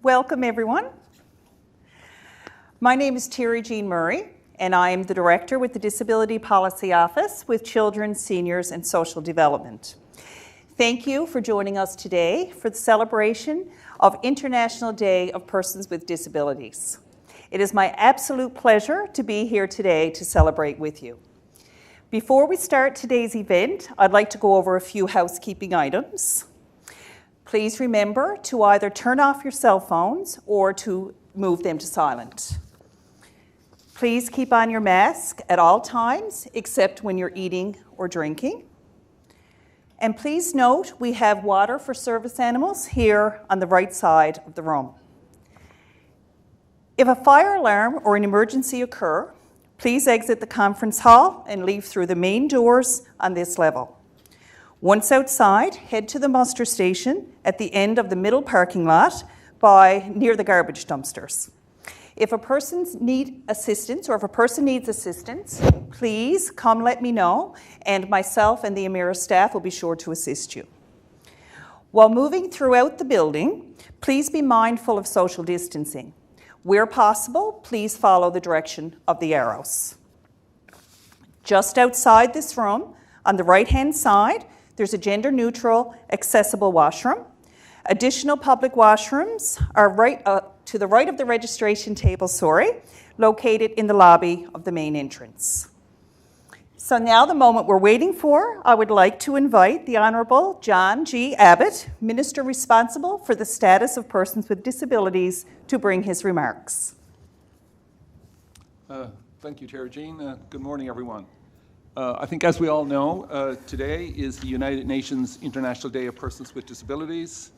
Welcome, everyone. My name is Terry Jean Murray, and I am the Director with the Disability Policy Office with Children, Seniors and Social Development. Thank you for joining us today for the celebration of International Day of Persons with Disabilities. It is my absolute pleasure to be here today to celebrate with you. Before we start today's event, I'd like to go over a few housekeeping items. Please remember to either turn off your cell phones or to move them to silent. Please keep on your mask at all times except when you're eating or drinking. And please note we have water for service animals here on the right side of the room. If a fire alarm or an emergency occur, please exit the conference hall and leave through the main doors on this level. Once outside, head to the muster station at the end of the middle parking lot near the garbage dumpsters. If a person needs assistance, please come let me know, and myself and the Emera staff will be sure to assist you. While moving throughout the building, please be mindful of social distancing. Where possible, please follow the direction of the arrows. Just outside this room, on the right-hand side, there's a gender-neutral, accessible washroom. Additional public washrooms are to the right of the registration table, located in the lobby of the main entrance. So now the moment we're waiting for, I would like to invite the Honourable John G. Abbott, Minister responsible for the status of persons with disabilities, to bring his remarks. Thank you, Terry Jean. Good morning, everyone. I think, as we all know, today is the United Nations International Day of Persons with Disabilities,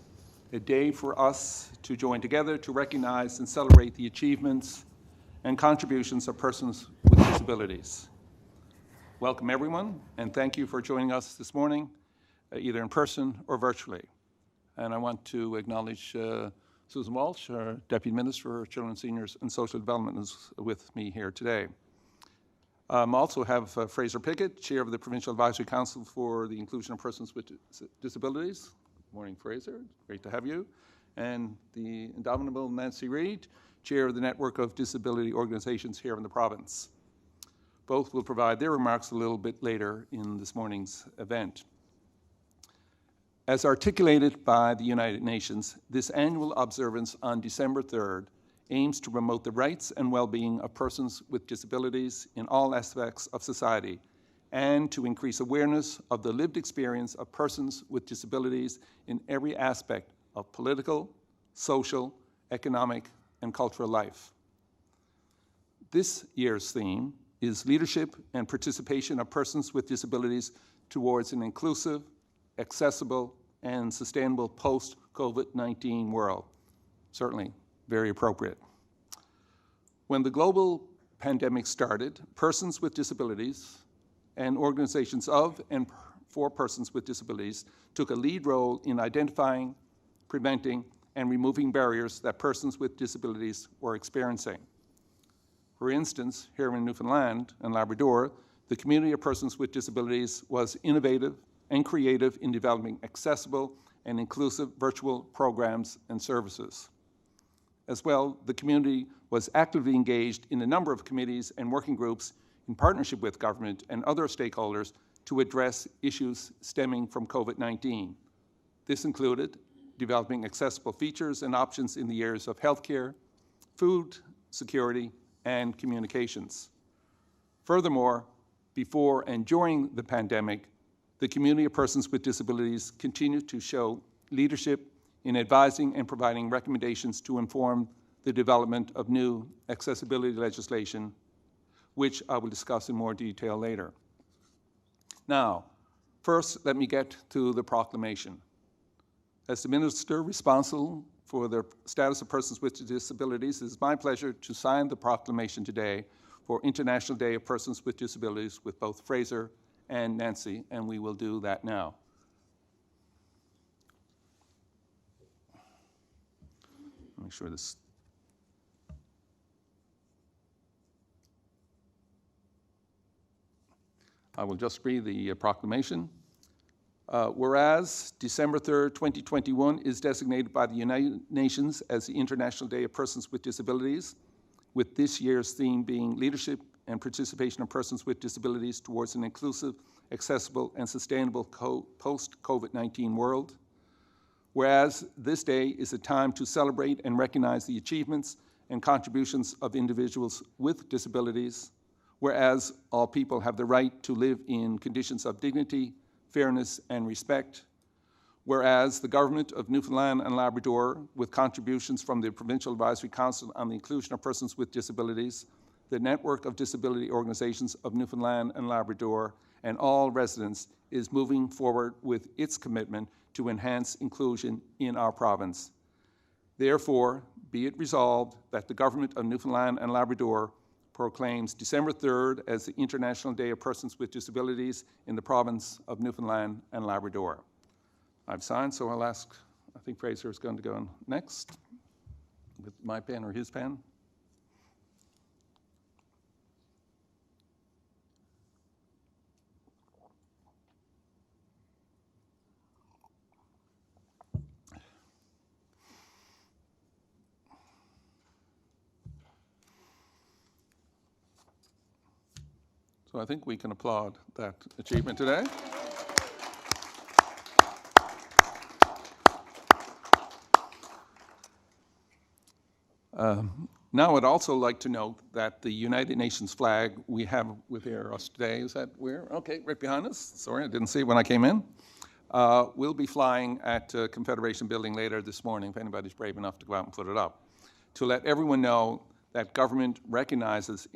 a day for us to join together to recognize and celebrate the achievements and contributions of persons with disabilities. Welcome, everyone, and thank you for joining us this morning, either in person or virtually. And I want to acknowledge Susan Walsh, our Deputy Minister for Children, Seniors and Social Development, is with me here today. Also have Fraser Pickett, Chair of the Provincial Advisory Council for the Inclusion of Persons with Disabilities. Good morning, Fraser. Great to have you. And the indomitable Nancy Reid, Chair of the Network of Disability Organizations here in the province. Both will provide their remarks a little bit later in this morning's event. As articulated by the United Nations, this annual observance on December 3rd aims to promote the rights and well-being of persons with disabilities in all aspects of society and to increase awareness of the lived experience of persons with disabilities in every aspect of political, social, economic, and cultural life. This year's theme is leadership and participation of persons with disabilities towards an inclusive, accessible, and sustainable post-COVID-19 world. Certainly very appropriate. When the global pandemic started, persons with disabilities and organizations of and for persons with disabilities took a lead role in identifying, preventing, and removing barriers that persons with disabilities were experiencing. For instance, here in Newfoundland and Labrador, the community of persons with disabilities was innovative and creative in developing accessible and inclusive virtual programs and services. As well, the community was actively engaged in a number of committees and working groups in partnership with government and other stakeholders to address issues stemming from COVID-19. This included developing accessible features and options in the areas of healthcare, food security, and communications. Furthermore, before and during the pandemic, the community of persons with disabilities continued to show leadership in advising and providing recommendations to inform the development of new accessibility legislation, which I will discuss in more detail later. Now, first, let me get to the proclamation. As the Minister responsible for the status of persons with disabilities, it is my pleasure to sign the proclamation today for International Day of Persons with Disabilities with both Fraser and Nancy, and we will do that now. Make sure this. I will just read the proclamation. Whereas December 3rd, 2021 is designated by the United Nations as the International Day of Persons with Disabilities, with this year's theme being Leadership and Participation of Persons with Disabilities towards an inclusive, accessible, and sustainable post-COVID-19 world. Whereas this day is a time to celebrate and recognize the achievements and contributions of individuals with disabilities, whereas all people have the right to live in conditions of dignity, fairness, and respect, whereas the Government of Newfoundland and Labrador, with contributions from the Provincial Advisory Council on the Inclusion of Persons with Disabilities, the Network of Disability Organizations of Newfoundland and Labrador, and all residents, is moving forward with its commitment to enhance inclusion in our province. Therefore, be it resolved that the Government of Newfoundland and Labrador proclaims December 3rd as the International Day of Persons with Disabilities in the province of Newfoundland and Labrador. I've signed, so I'll ask, I think Fraser is going to go next with my pen or his pen. So I think we can applaud that achievement today. Now I'd also like to note that the United Nations flag we have with us today, is that where? Okay, right behind us. Sorry, I didn't see it when I came in. We'll be flying at Confederation Building later this morning, if anybody's brave enough to go out and put it up, to let everyone know that government recognizes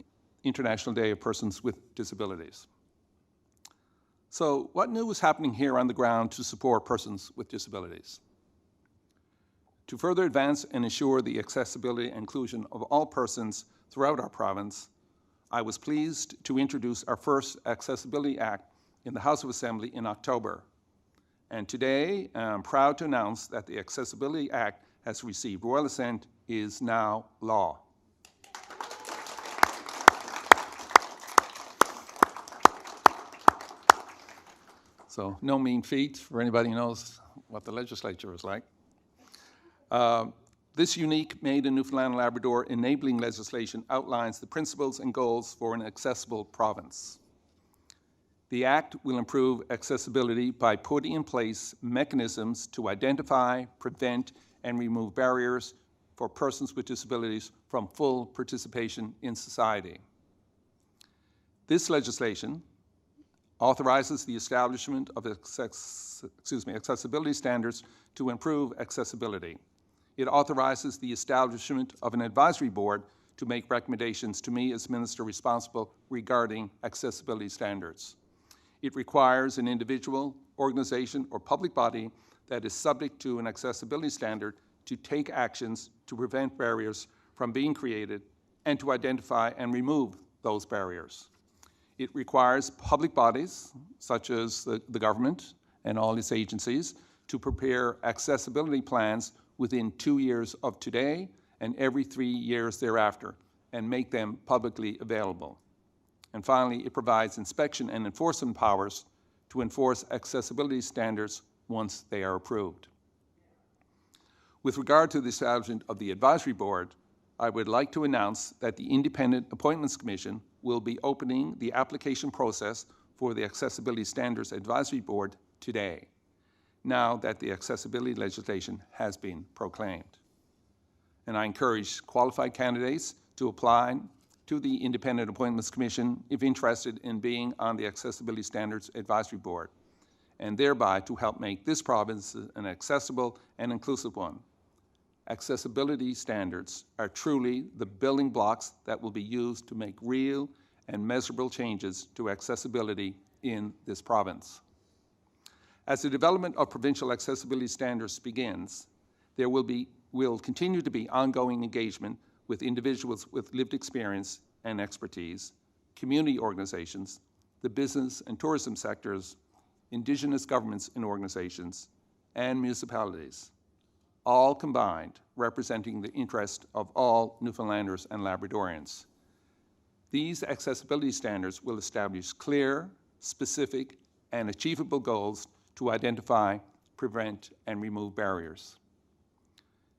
International Day of Persons with Disabilities. So what new is happening here on the ground to support persons with disabilities? To further advance and ensure the accessibility and inclusion of all persons throughout our province, I was pleased to introduce our first Accessibility Act in the House of Assembly in October. And today, I'm proud to announce that the Accessibility Act has received royal assent, is now law. So no mean feat for anybody who knows what the legislature is like. This unique Made in Newfoundland and Labrador enabling legislation outlines the principles and goals for an accessible province. The Act will improve accessibility by putting in place mechanisms to identify, prevent, and remove barriers for persons with disabilities from full participation in society. This legislation authorizes the establishment of accessibility standards to improve accessibility. It authorizes the establishment of an advisory board to make recommendations to me as minister responsible regarding accessibility standards. It requires an individual, organization, or public body that is subject to an accessibility standard to take actions to prevent barriers from being created and to identify and remove those barriers. It requires public bodies, such as the government and all its agencies, to prepare accessibility plans within 2 years of today and every 3 years thereafter, and make them publicly available. And finally, it provides inspection and enforcement powers to enforce accessibility standards once they are approved. With regard to the establishment of the advisory board, I would like to announce that the Independent Appointments Commission will be opening the application process for the Accessibility Standards Advisory Board today, now that the accessibility legislation has been proclaimed. And I encourage qualified candidates to apply to the Independent Appointments Commission if interested in being on the Accessibility Standards Advisory Board, and thereby to help make this province an accessible and inclusive one. Accessibility standards are truly the building blocks that will be used to make real and measurable changes to accessibility in this province. As the development of provincial accessibility standards begins, there will continue to be ongoing engagement with individuals with lived experience and expertise, community organizations, the business and tourism sectors, Indigenous governments and organizations, and municipalities, all combined representing the interest of all Newfoundlanders and Labradorians. These accessibility standards will establish clear, specific, and achievable goals to identify, prevent, and remove barriers.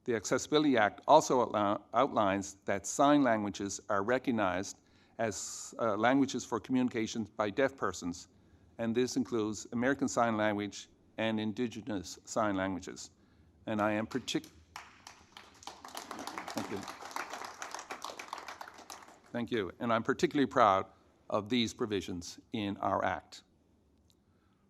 The Accessibility Act also outlines that sign languages are recognized as languages for communication by deaf persons, and this includes American Sign Language and Indigenous Sign Languages. And I am Thank you. And I'm particularly proud of these provisions in our Act.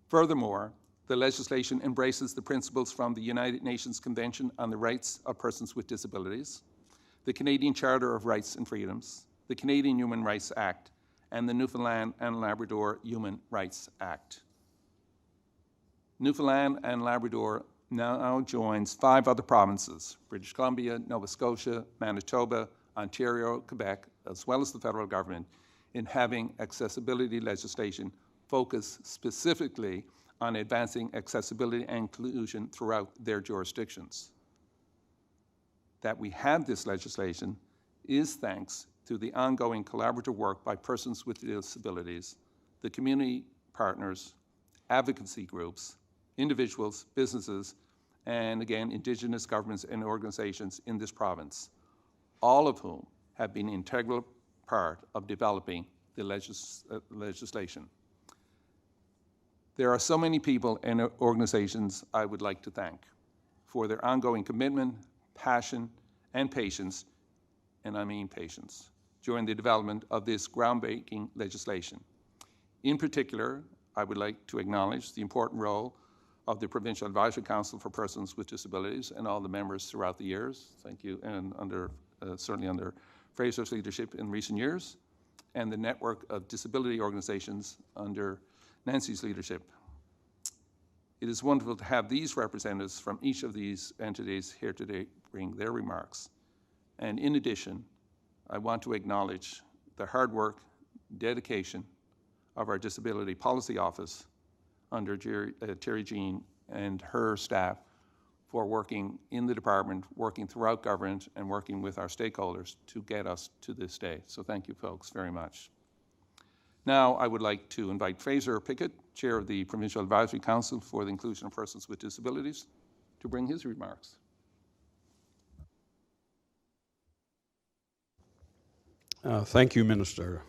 Furthermore, the legislation embraces the principles from the United Nations Convention on the Rights of Persons with Disabilities, the Canadian Charter of Rights and Freedoms, the Canadian Human Rights Act, and the Newfoundland and Labrador Human Rights Act. Newfoundland and Labrador now joins 5 other provinces: British Columbia, Nova Scotia, Manitoba, Ontario, Quebec, as well as the federal government, in having accessibility legislation focused specifically on advancing accessibility and inclusion throughout their jurisdictions. That we have this legislation is thanks to the ongoing collaborative work by persons with disabilities, the community partners, advocacy groups, individuals, businesses, and again, Indigenous governments and organizations in this province, all of whom have been an integral part of developing the legislation. There are so many people and organizations I would like to thank for their ongoing commitment, passion, and patience, and I mean patience, during the development of this groundbreaking legislation. In particular, I would like to acknowledge the important role of the Provincial Advisory Council for Persons with Disabilities and all the members throughout the years. Thank you, and certainly under Fraser's leadership in recent years, and the network of disability organizations under Nancy's leadership. It is wonderful to have these representatives from each of these entities here today bring their remarks. And in addition, I want to acknowledge the hard work, dedication of our Disability Policy Office under Terry Jean and her staff for working in the department, working throughout government, and working with our stakeholders to get us to this day. So thank you folks very much. Now I would like to invite Fraser Pickett, Chair of the Provincial Advisory Council for the Inclusion of Persons with Disabilities, to bring his remarks. Thank you, Minister.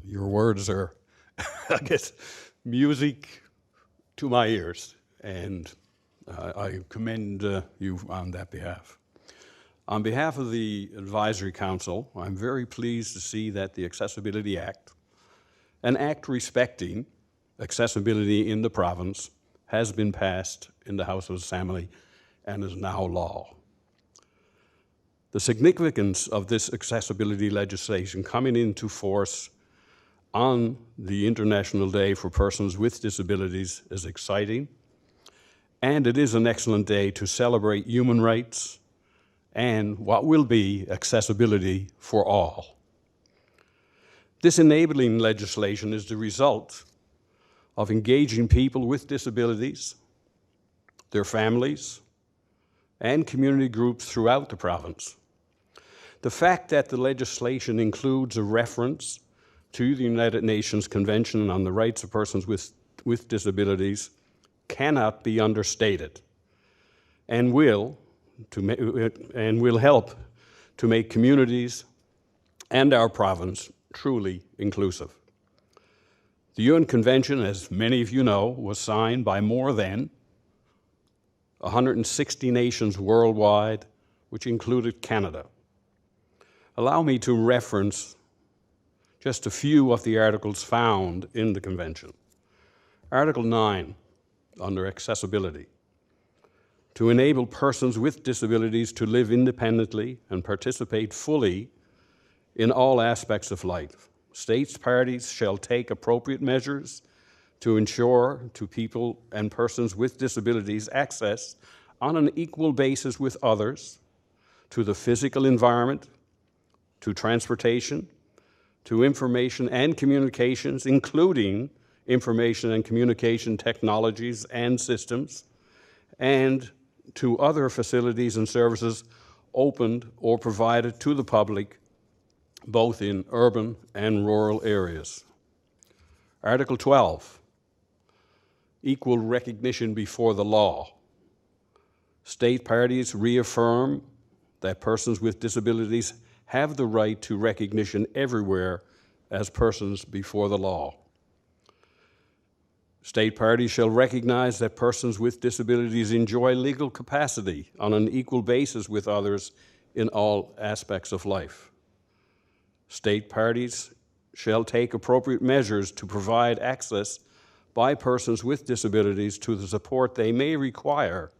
Your words are, I guess, music to my ears, and I commend you on that behalf. On behalf of the Advisory Council, I'm very pleased to see that the Accessibility Act, an act respecting accessibility in the province, has been passed in the House of Assembly and is now law. The significance of this accessibility legislation coming into force on the International Day for Persons with Disabilities is exciting, and it is an excellent day to celebrate human rights and what will be accessibility for all. This enabling legislation is the result of engaging people with disabilities, their families, and community groups throughout the province. The fact that the legislation includes a reference to the United Nations Convention on the Rights of Persons with Disabilities cannot be understated, and will help to make communities and our province truly inclusive. The UN Convention, as many of you know, was signed by more than 160 nations worldwide, which included Canada. Allow me to reference just a few of the articles found in the Convention. Article 9, under accessibility, to enable persons with disabilities to live independently and participate fully in all aspects of life. States parties shall take appropriate measures to ensure to people and persons with disabilities access on an equal basis with others to the physical environment, to transportation, to information and communications, including information and communication technologies and systems, and to other facilities and services opened or provided to the public, both in urban and rural areas. Article 12, equal recognition before the law. State parties reaffirm that persons with disabilities have the right to recognition everywhere as persons before the law. State parties shall recognize that persons with disabilities enjoy legal capacity on an equal basis with others in all aspects of life. State parties shall take appropriate measures to provide access by persons with disabilities to the support they may require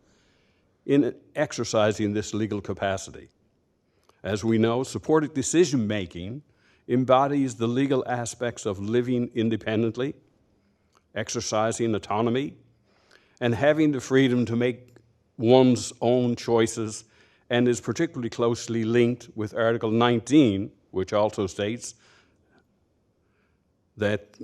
in exercising this legal capacity. As we know, supported decision-making embodies the legal aspects of living independently, exercising autonomy, and having the freedom to make one's own choices, and is particularly closely linked with Article 19, which also states that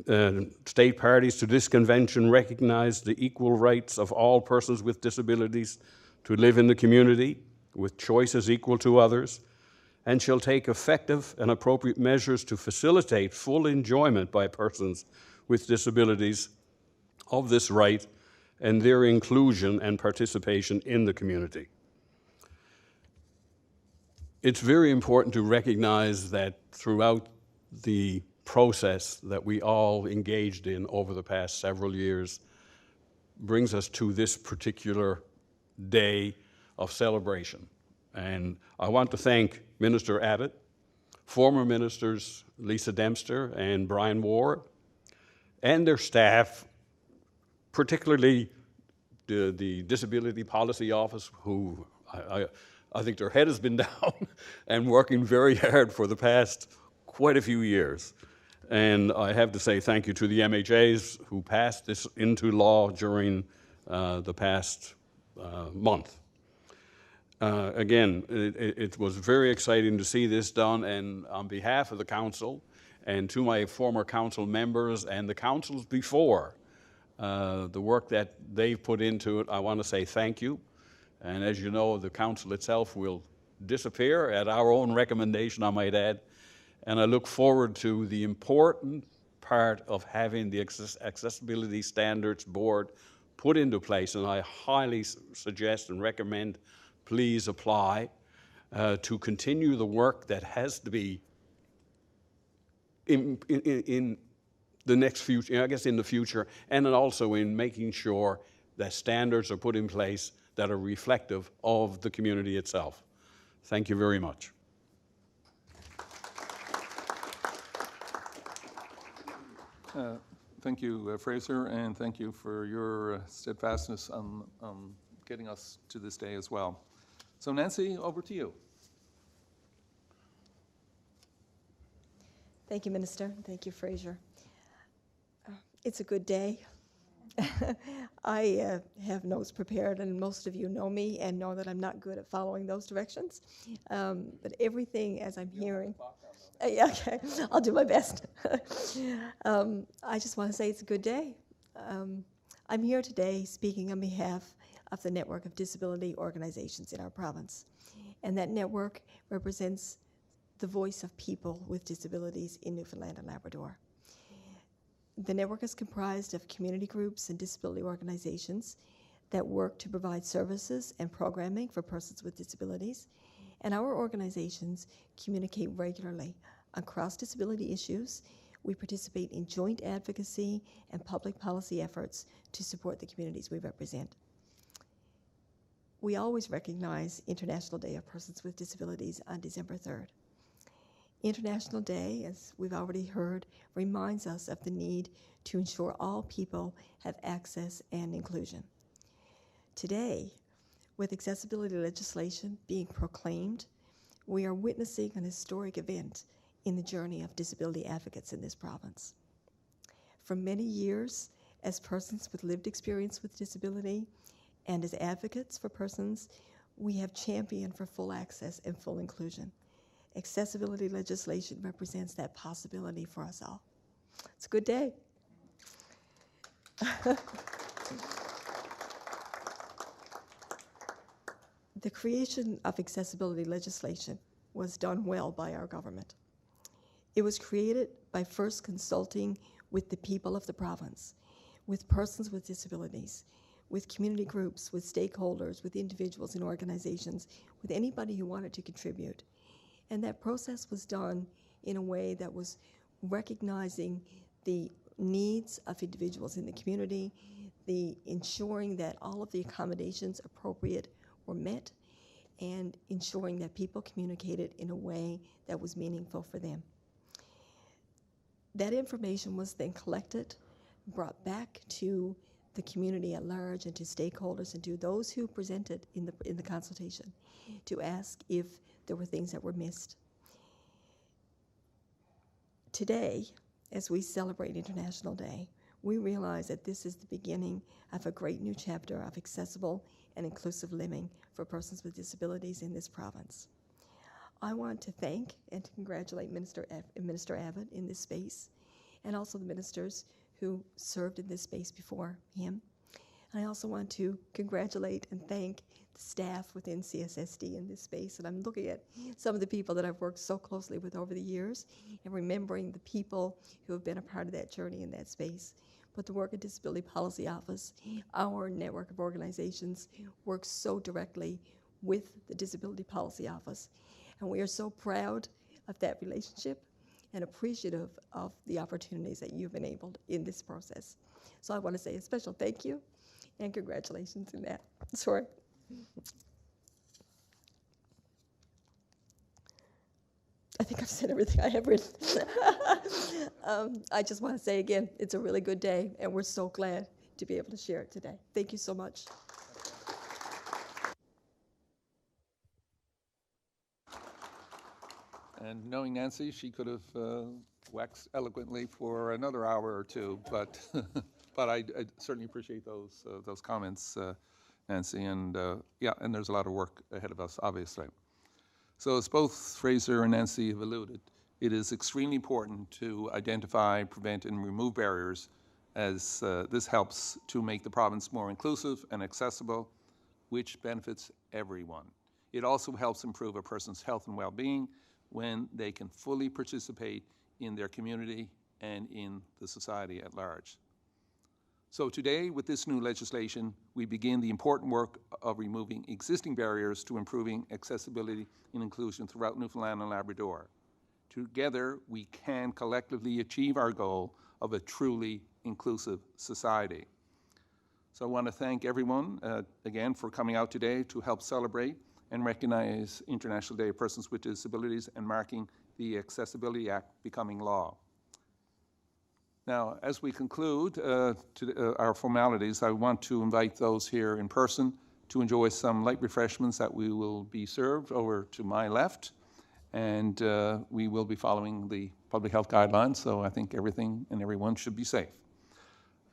state parties to this convention recognize the equal rights of all persons with disabilities to live in the community with choices equal to others, and shall take effective and appropriate measures to facilitate full enjoyment by persons with disabilities of this right and their inclusion and participation in the community. It's very important to recognize that throughout the process that we all engaged in over the past several years brings us to this particular day of celebration. And I want to thank Minister Abbott, former ministers Lisa Dempster and Brian Ward, and their staff, particularly the Disability Policy Office, who I think their head has been down and working very hard for the past quite a few years. And I have to say thank you to the MHAs who passed this into law during the past month. Again, it was very exciting to see this done, and on behalf of the council and to my former council members and the councils before, the work that they've put into it, I want to say thank you. And as you know, the council itself will disappear at our own recommendation, I might add. And I look forward to the important part of having the Accessibility Standards Board put into place, and I highly suggest and recommend please apply to continue the work that has to be in the next future, I guess in the future, and then also in making sure that standards are put in place that are reflective of the community itself. Thank you very much. Thank you, Fraser, and thank you for your steadfastness on getting us to this day as well. So Nancy, over to you. Thank you, Minister. Thank you, Fraser. It's a good day. I have notes prepared, and most of you know me and know that I'm not good at following those directions. But everything, as I'm hearing, yeah, okay, I'll do my best. I just want to say it's a good day. I'm here today speaking on behalf of the network of disability organizations in our province. And that network represents the voice of people with disabilities in Newfoundland and Labrador. The network is comprised of community groups and disability organizations that work to provide services and programming for persons with disabilities. And our organizations communicate regularly on cross-disability issues. We participate in joint advocacy and public policy efforts to support the communities we represent. We always recognize International Day of Persons with Disabilities on December 3rd. International Day, as we've already heard, reminds us of the need to ensure all people have access and inclusion. Today, with accessibility legislation being proclaimed, we are witnessing an historic event in the journey of disability advocates in this province. For many years, as persons with lived experience with disability and as advocates for persons, we have championed for full access and full inclusion. Accessibility legislation represents that possibility for us all. It's a good day. The creation of accessibility legislation was done well by our government. It was created by first consulting with the people of the province. with persons with disabilities, with community groups, with stakeholders, with individuals and organizations, with anybody who wanted to contribute. And that process was done in a way that was recognizing the needs of individuals in the community, the ensuring that all of the accommodations appropriate were met, and ensuring that people communicated in a way that was meaningful for them. That information was then collected, brought back to the community at large and to stakeholders and to those who presented in the consultation to ask if there were things that were missed. Today, as we celebrate International Day, we realize that this is the beginning of a great new chapter of accessible and inclusive living for persons with disabilities in this province. I want to thank and to congratulate Minister Abbott in this space, and also the ministers who served in this space before him. And I also want to congratulate and thank the staff within CSSD in this space. And I'm looking at some of the people that I've worked so closely with over the years and remembering the people who have been a part of that journey in that space. But the work of Disability Policy Office, our network of organizations, works so directly with the Disability Policy Office. And we are so proud of that relationship and appreciative of the opportunities that you've enabled in this process. So I want to say a special thank you and congratulations in that. Sorry. I think I've said everything I have written. I just want to say again, it's a really good day, and we're so glad to be able to share it today. Thank you so much. And knowing Nancy, she could have waxed eloquently for another hour or two, but but I certainly appreciate those comments, Nancy, and yeah, and there's a lot of work ahead of us, obviously. So as both Fraser and Nancy have alluded, it is extremely important to identify, prevent, and remove barriers, as this helps to make the province more inclusive and accessible, which benefits everyone. It also helps improve a person's health and well-being when they can fully participate in their community and in the society at large. So today, with this new legislation, we begin the important work of removing existing barriers to improving accessibility and inclusion throughout Newfoundland and Labrador. Together, we can collectively achieve our goal of a truly inclusive society. So I want to thank everyone again for coming out today to help celebrate and recognize International Day of Persons with Disabilities and marking the Accessibility Act becoming law. Now, as we conclude our formalities, I want to invite those here in person to enjoy some light refreshments that we will be served over to my left, and we will be following the public health guidelines, so I think everything and everyone should be safe.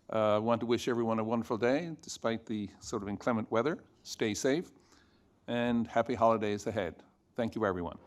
I want to wish everyone a wonderful day, despite the sort of inclement weather. Stay safe, and happy holidays ahead. Thank you, everyone.